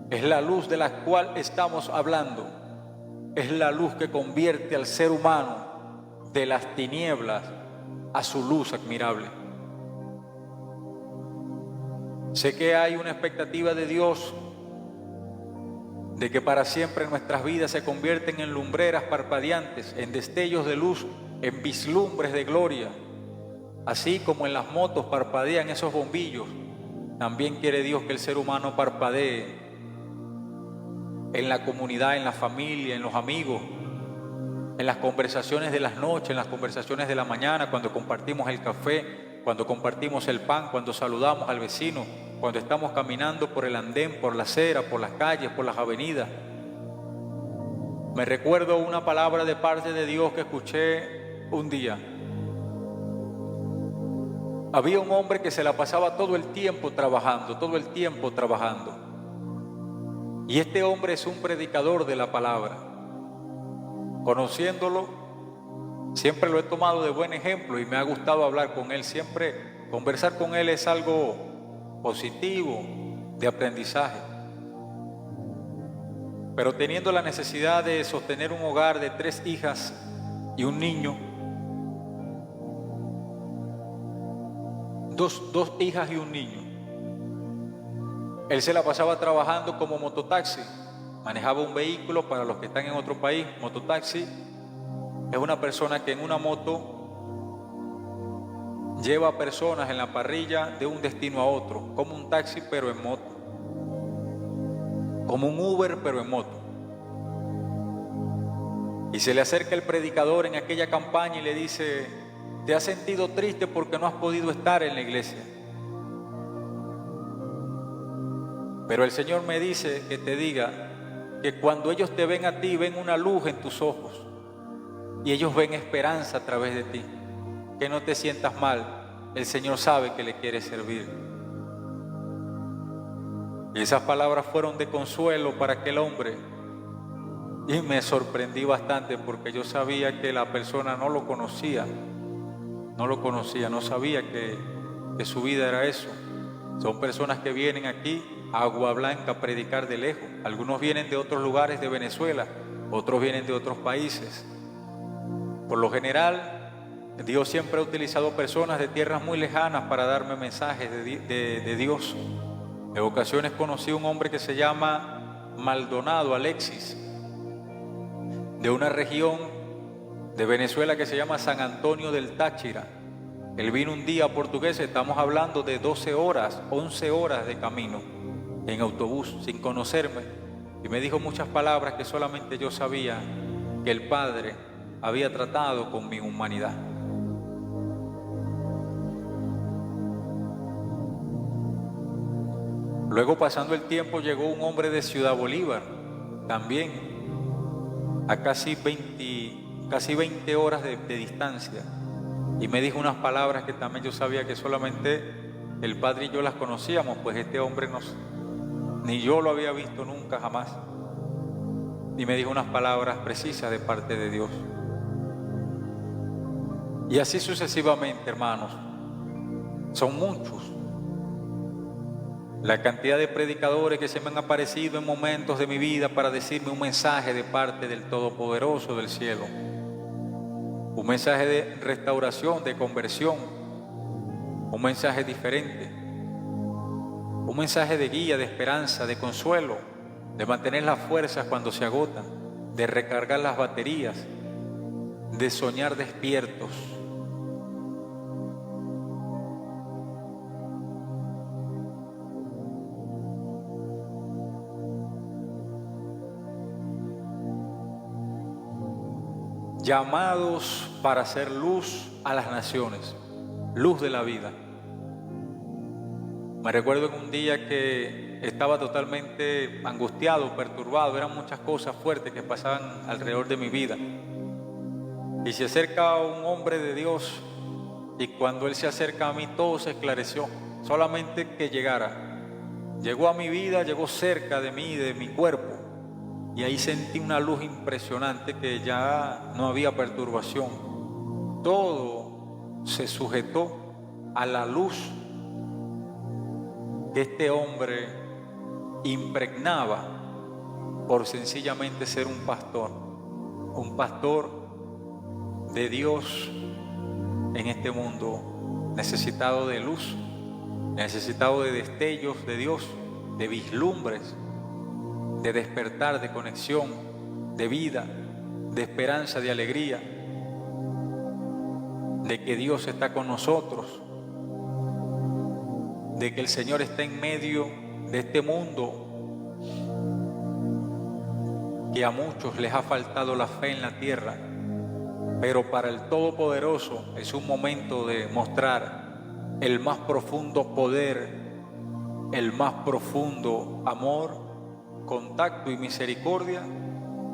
Es la luz de la cual estamos hablando. Es la luz que convierte al ser humano de las tinieblas a su luz admirable. Sé que hay una expectativa de Dios de que para siempre nuestras vidas se convierten en lumbreras parpadeantes, en destellos de luz, en vislumbres de gloria. Así como en las motos parpadean esos bombillos, también quiere Dios que el ser humano parpadee en la comunidad, en la familia, en los amigos, en las conversaciones de las noches, en las conversaciones de la mañana, cuando compartimos el café, cuando compartimos el pan, cuando saludamos al vecino, cuando estamos caminando por el andén, por la acera, por las calles, por las avenidas. Me recuerdo una palabra de parte de Dios que escuché un día. Había un hombre que se la pasaba todo el tiempo trabajando. Y este hombre es un predicador de la palabra. Conociéndolo, siempre lo he tomado de buen ejemplo y me ha gustado hablar con él. Siempre conversar con él es algo positivo, de aprendizaje. Pero teniendo la necesidad de sostener un hogar de 3 hijas y un niño, dos hijas y un niño, él se la pasaba trabajando como mototaxi. Manejaba un vehículo. Para los que están en otro país, mototaxi es una persona que en una moto lleva a personas en la parrilla de un destino a otro, como un taxi pero en moto, como un Uber pero en moto. Y se le acerca el predicador en aquella campaña y le dice: ¿te has sentido triste porque no has podido estar en la iglesia? Pero el Señor me dice que te diga que cuando ellos te ven a ti, ven una luz en tus ojos y ellos ven esperanza a través de ti. Que no te sientas mal, el Señor sabe que le quiere servir. Y esas palabras fueron de consuelo para aquel hombre. Y me sorprendí bastante porque yo sabía que la persona no lo conocía. No sabía que su vida era eso. Son personas que vienen aquí a Agua Blanca a predicar de lejos. Algunos vienen de otros lugares de Venezuela, otros vienen de otros países. Por lo general, Dios siempre ha utilizado personas de tierras muy lejanas para darme mensajes de Dios. En ocasiones conocí a un hombre que se llama Maldonado Alexis, de una región de Venezuela que se llama San Antonio del Táchira. Él vino un día portugués, estamos hablando de 12 horas, 11 horas de camino en autobús, sin conocerme, y me dijo muchas palabras que solamente yo sabía que el Padre había tratado con mi humanidad. Luego, pasando el tiempo, llegó un hombre de Ciudad Bolívar, también a casi 20 horas de distancia, y me dijo unas palabras que también yo sabía que solamente el Padre y yo las conocíamos, pues este hombre ni yo lo había visto nunca, jamás. Y me dijo unas palabras precisas de parte de Dios. Y así sucesivamente, hermanos. Son muchos la cantidad de predicadores que se me han aparecido en momentos de mi vida para decirme un mensaje de parte del Todopoderoso del cielo. Un mensaje de restauración, de conversión. Un mensaje diferente. Un mensaje de guía, de esperanza, de consuelo, de mantener las fuerzas cuando se agotan, de recargar las baterías, de soñar despiertos. Llamados para hacer luz a las naciones, luz de la vida. Me recuerdo en un día que estaba totalmente angustiado, perturbado, eran muchas cosas fuertes que pasaban alrededor de mi vida. Y se acerca un hombre de Dios, y cuando él se acerca a mí todo se esclareció, solamente que llegara. Llegó a mi vida, llegó cerca de mí, de mi cuerpo, y ahí sentí una luz impresionante que ya no había perturbación. Todo se sujetó a la luz que este hombre impregnaba por sencillamente ser un pastor de Dios en este mundo, necesitado de luz, necesitado de destellos de Dios, de vislumbres, de despertar, de conexión, de vida, de esperanza, de alegría, de que Dios está con nosotros, de que el Señor está en medio de este mundo, que a muchos les ha faltado la fe en la tierra, pero para el Todopoderoso es un momento de mostrar el más profundo poder, el más profundo amor, contacto y misericordia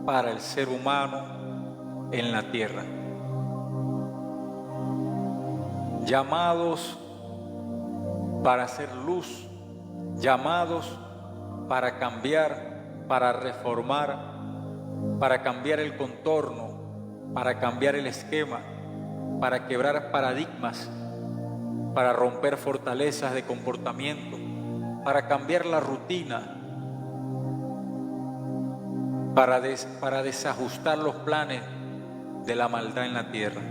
para el ser humano en la tierra. Llamados para hacer luz, llamados para cambiar, para reformar, para cambiar el contorno, para cambiar el esquema, para quebrar paradigmas, para romper fortalezas de comportamiento, para cambiar la rutina, para desajustar los planes de la maldad en la tierra.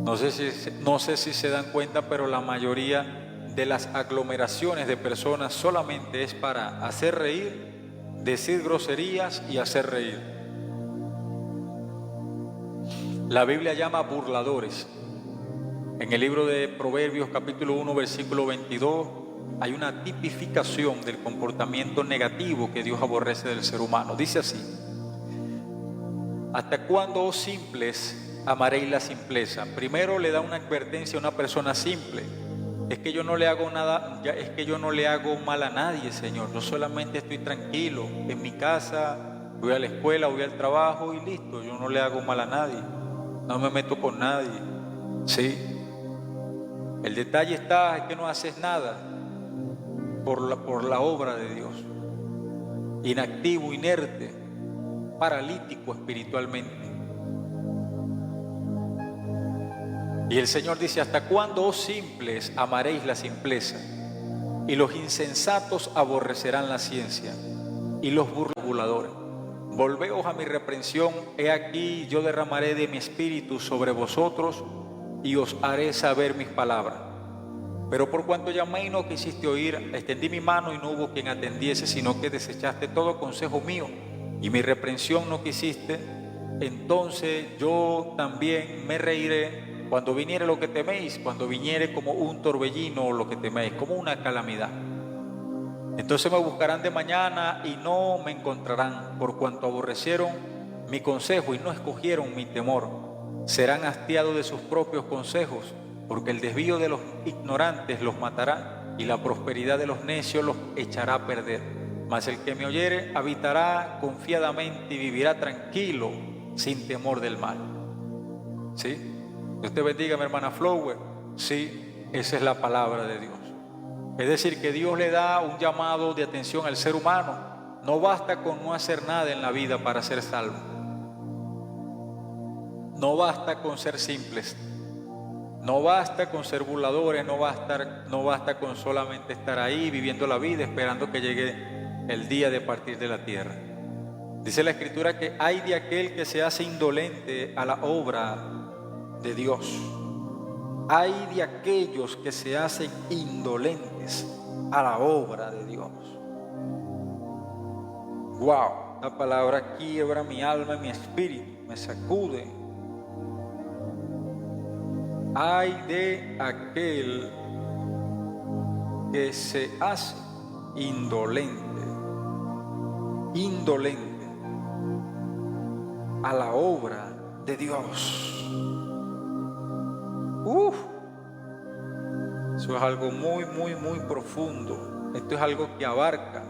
No sé si se dan cuenta, pero la mayoría de las aglomeraciones de personas solamente es para hacer reír, decir groserías y hacer reír. La Biblia llama burladores. En el libro de Proverbios capítulo 1 versículo 22 hay una tipificación del comportamiento negativo que Dios aborrece del ser humano. Dice así: ¿hasta cuándo, oh simples, amaréis la simpleza? Primero le da una advertencia a una persona simple. Es que yo no le hago nada, es que yo no le hago mal a nadie, Señor. Yo solamente estoy tranquilo en mi casa, voy a la escuela, voy al trabajo y listo. Yo no le hago mal a nadie. no me meto con nadie. Sí, el detalle está en que no haces nada por la obra de Dios. Inactivo, inerte, paralítico espiritualmente. Y el Señor dice: ¿hasta cuándo, oh simples, amaréis la simpleza? Y los insensatos aborrecerán la ciencia, y los burladores. Volveos a mi reprensión, he aquí yo derramaré de mi espíritu sobre vosotros, y os haré saber mis palabras. Pero por cuanto llamé y no quisiste oír, extendí mi mano y no hubo quien atendiese, sino que desechaste todo consejo mío, y mi reprensión no quisiste, entonces yo también me reiré cuando viniere lo que teméis, cuando viniere como un torbellino lo que teméis, como una calamidad. Entonces me buscarán de mañana y no me encontrarán, por cuanto aborrecieron mi consejo y no escogieron mi temor. Serán hastiados de sus propios consejos, porque el desvío de los ignorantes los matará, y la prosperidad de los necios los echará a perder. Mas el que me oyere habitará confiadamente y vivirá tranquilo, sin temor del mal. ¿Sí? Dios te bendiga, mi hermana Flower. Sí, esa es la palabra de Dios. Es decir, que Dios le da un llamado de atención al ser humano. No basta con no hacer nada en la vida para ser salvo. No basta con ser simples. No basta con ser burladores. No basta con solamente estar ahí viviendo la vida esperando que llegue el día de partir de la tierra. Dice la Escritura que hay de aquel que se hace indolente a la obra de Dios. Hay de aquellos que se hacen indolentes a la obra de Dios. Wow, la palabra quiebra mi alma y mi espíritu, me sacude. Hay de aquel que se hace indolente a la obra de Dios. Eso es algo muy, muy, muy profundo. Esto es algo que abarca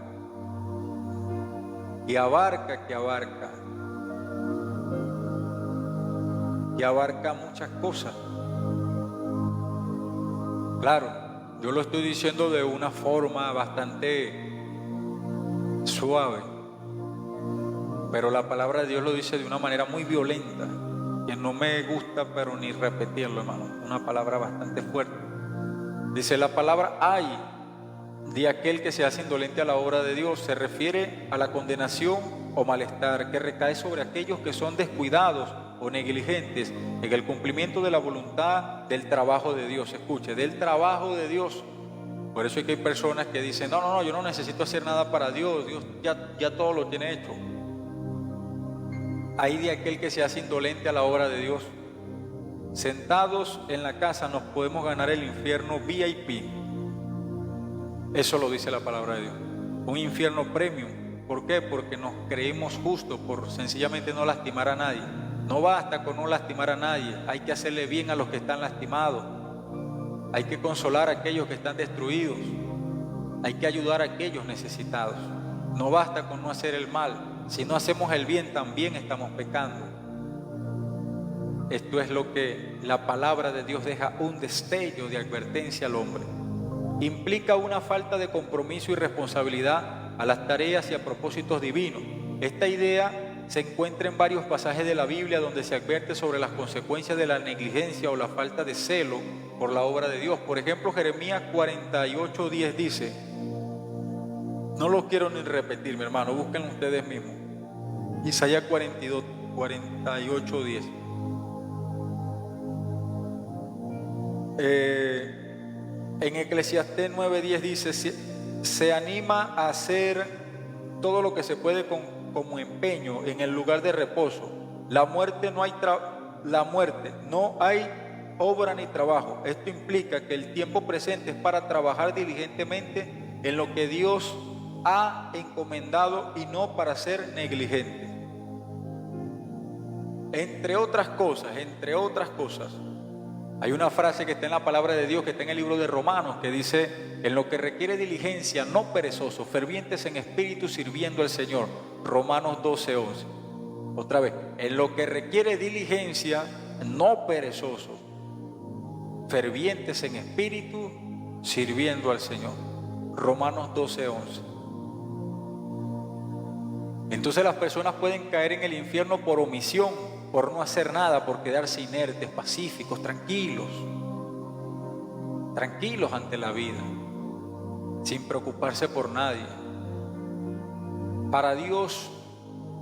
muchas cosas. Claro, yo lo estoy diciendo de una forma bastante suave, pero la palabra de Dios lo dice de una manera muy violenta, que no me gusta pero ni repetirlo, hermano. Una palabra bastante fuerte. Dice la palabra: hay de aquel que se hace indolente a la obra de Dios. Se refiere a la condenación o malestar que recae sobre aquellos que son descuidados o negligentes en el cumplimiento de la voluntad del trabajo de Dios. Escuche, del trabajo de Dios. Por eso es que hay personas que dicen: no, yo no necesito hacer nada para Dios. Dios ya todo lo tiene hecho. Hay de aquel que se hace indolente a la obra de Dios. Sentados en la casa nos podemos ganar el infierno VIP. Eso lo dice la palabra de Dios. Un infierno premium. ¿Por qué? Porque nos creemos justos por sencillamente no lastimar a nadie. No basta con no lastimar a nadie. Hay que hacerle bien a los que están lastimados. Hay que consolar a aquellos que están destruidos. Hay que ayudar a aquellos necesitados. No basta con no hacer el mal. Si no hacemos el bien, también estamos pecando. Esto es lo que la palabra de Dios deja, un destello de advertencia al hombre. Implica una falta de compromiso y responsabilidad a las tareas y a propósitos divinos. Esta idea se encuentra en varios pasajes de la Biblia donde se advierte sobre las consecuencias de la negligencia o la falta de celo por la obra de Dios. Por ejemplo, Jeremías 48:10 dice, no lo quiero ni repetir, mi hermano, búsquenlo ustedes mismos. Isaías 48:10. En Eclesiastés 9:10 dice: se anima a hacer todo lo que se puede como empeño en el lugar de reposo. La muerte no hay obra ni trabajo. Esto implica que el tiempo presente es para trabajar diligentemente en lo que Dios ha encomendado y no para ser negligente. Entre otras cosas, hay una frase que está en la palabra de Dios, que está en el libro de Romanos, que dice: en lo que requiere diligencia, no perezosos, fervientes en espíritu, sirviendo al Señor. Romanos 12:11. Otra vez, en lo que requiere diligencia, no perezosos, fervientes en espíritu, sirviendo al Señor. Romanos 12:11. Entonces las personas pueden caer en el infierno por omisión, por no hacer nada, por quedarse inertes, pacíficos, tranquilos ante la vida, sin preocuparse por nadie. Para Dios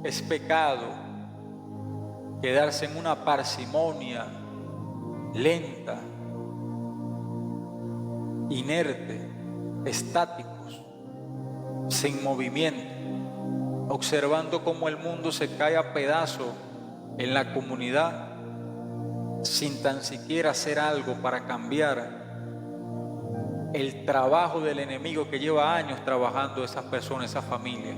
es pecado quedarse en una parsimonia lenta, inerte, estáticos, sin movimiento, observando cómo el mundo se cae a pedazos en la comunidad, sin tan siquiera hacer algo para cambiar el trabajo del enemigo que lleva años trabajando esas personas, esas familias,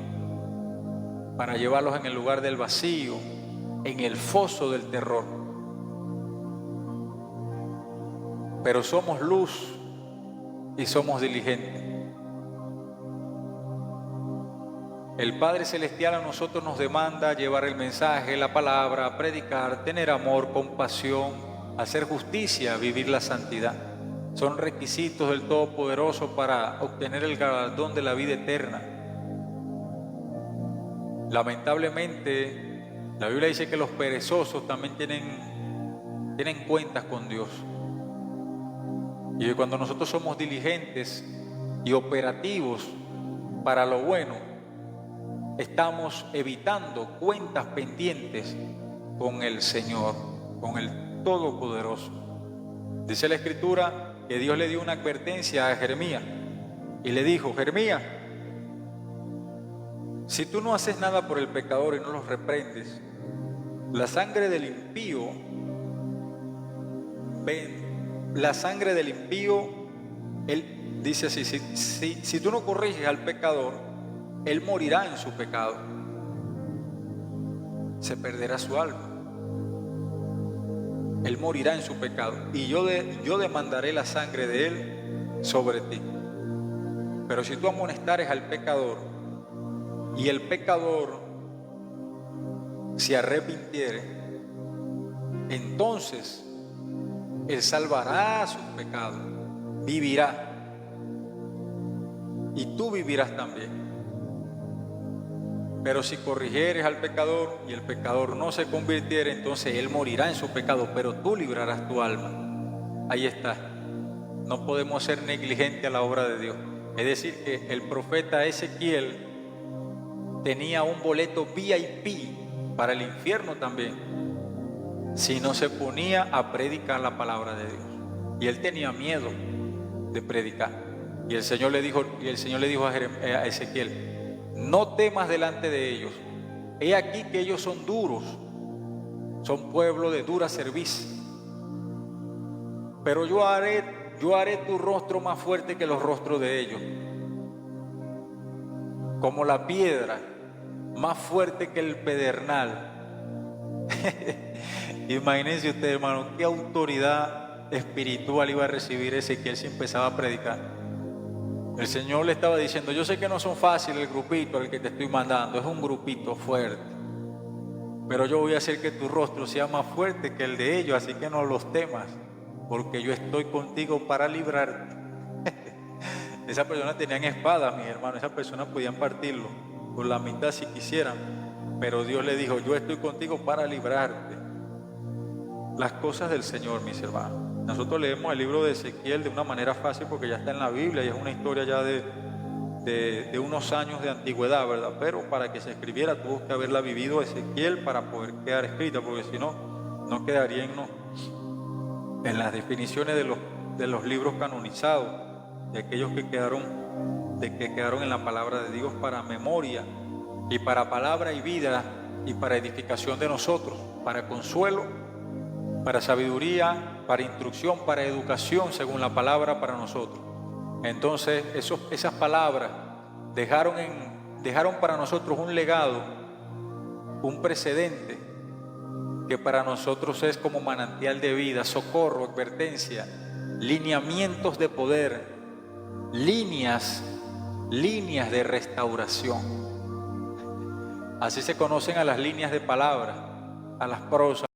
para llevarlos en el lugar del vacío, en el foso del terror. Pero somos luz y somos diligentes. El Padre Celestial a nosotros nos demanda llevar el mensaje, la palabra, predicar, tener amor, compasión, hacer justicia, vivir la santidad. Son requisitos del Todopoderoso para obtener el galardón de la vida eterna. Lamentablemente, la Biblia dice que los perezosos también tienen cuentas con Dios. Y cuando nosotros somos diligentes y operativos para lo bueno, estamos evitando cuentas pendientes con el Señor, con el Todopoderoso. Dice la Escritura que Dios le dio una advertencia a Jeremías y le dijo: Jeremías, si tú no haces nada por el pecador y no los reprendes, la sangre del impío, él dice así, si tú no corriges al pecador, él morirá en su pecado, se perderá su alma, él morirá en su pecado, y yo demandaré la sangre de él sobre ti. Pero si tú amonestares al pecador y el pecador se arrepintiere, entonces él salvará sus pecados, vivirá, y tú vivirás también. Pero si corrigieres al pecador y el pecador no se convirtiere, entonces él morirá en su pecado, pero tú librarás tu alma. Ahí está. No podemos ser negligentes a la obra de Dios. Es decir, que el profeta Ezequiel tenía un boleto VIP para el infierno también, si no se ponía a predicar la palabra de Dios. Y él tenía miedo de predicar. Y el Señor le dijo a Ezequiel: no temas delante de ellos. He aquí que ellos son duros, son pueblo de dura cerviz. Pero yo haré tu rostro más fuerte que los rostros de ellos, como la piedra, más fuerte que el pedernal. Imagínense ustedes, hermano, qué autoridad espiritual iba a recibir Ezequiel si empezaba a predicar. El Señor le estaba diciendo: yo sé que no son fáciles el grupito al que te estoy mandando, es un grupito fuerte, pero yo voy a hacer que tu rostro sea más fuerte que el de ellos, así que no los temas, porque yo estoy contigo para librarte. Esas personas tenían espadas, mis hermanos, esas personas podían partirlo por la mitad si quisieran, pero Dios le dijo: yo estoy contigo para librarte. Las cosas del Señor, mis hermanos. Nosotros leemos el libro de Ezequiel de una manera fácil porque ya está en la Biblia y es una historia ya de unos años de antigüedad, ¿verdad? Pero para que se escribiera tuvo que haberla vivido Ezequiel para poder quedar escrita, porque si no, no quedaría en las definiciones de los libros canonizados, de aquellos que quedaron en la palabra de Dios para memoria y para palabra y vida y para edificación de nosotros, para consuelo, para sabiduría, para instrucción, para educación según la palabra para nosotros. Entonces esas palabras dejaron para nosotros un legado, un precedente que para nosotros es como manantial de vida, socorro, advertencia, lineamientos de poder, líneas de restauración. Así se conocen a las líneas de palabra, a las prosas.